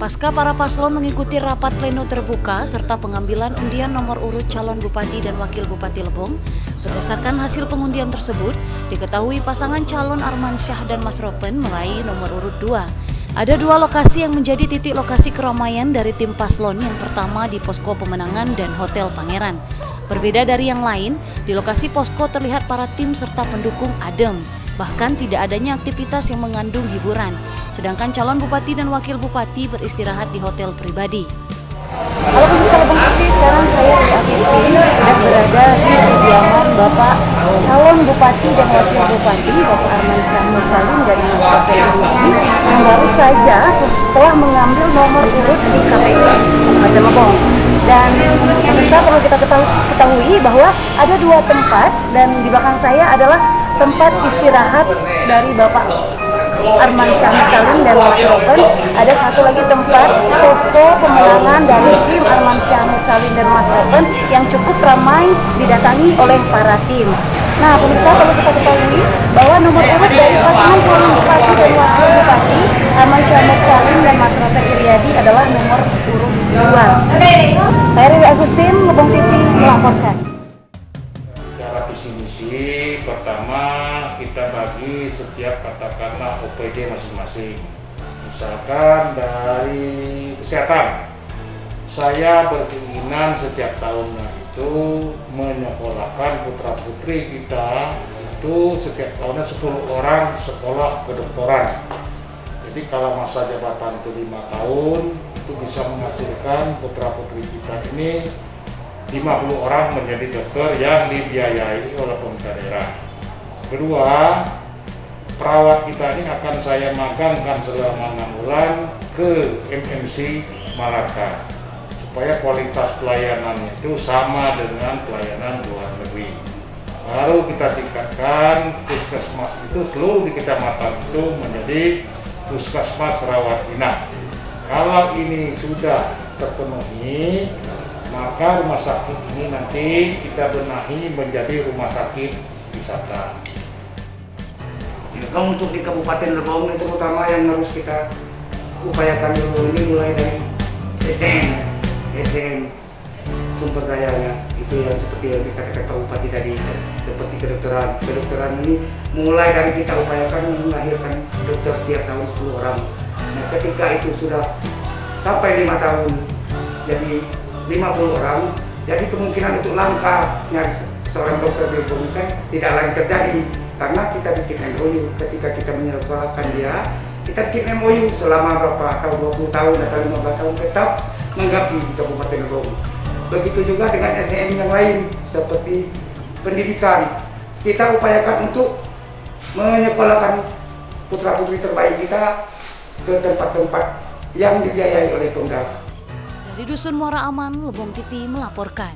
Pasca para paslon mengikuti rapat pleno terbuka serta pengambilan undian nomor urut calon bupati dan wakil bupati Lebong, berdasarkan hasil pengundian tersebut, diketahui pasangan calon Armansyah dan Mas Ropen meraih nomor urut 2. Ada dua lokasi yang menjadi titik lokasi keramaian dari tim paslon. Yang pertama di Posko Pemenangan dan Hotel Pangeran. Berbeda dari yang lain, di lokasi posko terlihat para tim serta pendukung adem. Bahkan tidak adanya aktivitas yang mengandung hiburan, sedangkan calon bupati dan wakil bupati beristirahat di hotel pribadi. Halo pemirsa Lebong TV, sekarang saya di Agustin sedang berada di kediaman Bapak calon bupati dan wakil bupati Bapak Armansyah Mursalim dari Kabupaten Lebong yang baru saja telah mengambil nomor urut di KPU Kabupaten Lebong. Dan pemirsa perlu kita ketahui bahwa ada dua tempat, dan di belakang saya adalah tempat istirahat dari Bapak Armansyah Mursalim dan Mas Ropen. Ada satu lagi tempat posko pemenangan dari tim Armansyah Mursalim dan Mas Ropen yang cukup ramai didatangi oleh para tim. Nah, pemirsa perlu kita ketahui bahwa nomor urut dari pasangan calon bupati dan wakil bupati Armansyah Mursalim dan Mas Ropen Iryadi adalah nomor urut 2. Saya Riri Agustin, Lebong TV melaporkan. Cara visi misi pertama kita bagi setiap katakanlah OPD masing-masing. Misalkan dari kesehatan, saya berkeinginan setiap tahunnya itu menyekolahkan putra putri kita itu setiap tahunnya 10 orang sekolah kedokteran. Jadi kalau masa jabatan itu 5 tahun, itu bisa menghasilkan putra putri kita ini 50 orang menjadi dokter yang dibiayai oleh pemerintah daerah. Kedua, perawat kita ini akan saya magangkan selama 6 bulan ke MNC Malaka supaya kualitas pelayanannya itu sama dengan pelayanan luar negeri. Lalu kita tingkatkan puskesmas itu seluruh di kecamatan itu menjadi puskesmas rawat inap. Kalau ini sudah terpenuhi, maka rumah sakit ini nanti kita benahi menjadi rumah sakit wisata. Ya, kalau untuk di Kabupaten Lebong itu terutama yang harus kita upayakan dulu ini mulai dari SDM sumber dayanya itu yang seperti yang dikatakan Pak Bupati tadi, seperti kedokteran ini mulai dari kita upayakan melahirkan dokter tiap tahun 10 orang. Nah, ketika itu sudah sampai 5 tahun jadi 50 orang, jadi kemungkinan untuk langka nyari seorang dokter di Lebong kan tidak lagi terjadi karena kita bikin MOU. Ketika kita menyekolahkan dia, kita bikin MOU selama berapa tahun, 20 tahun atau 15 tahun tetap mengabdi di Kabupaten Lebong. Begitu juga dengan SDM yang lain seperti pendidikan, kita upayakan untuk menyekolahkan putra-putri terbaik kita ke tempat-tempat yang dibiayai oleh pemerintah. Dari Dusun Muara Aman, Lebong TV melaporkan.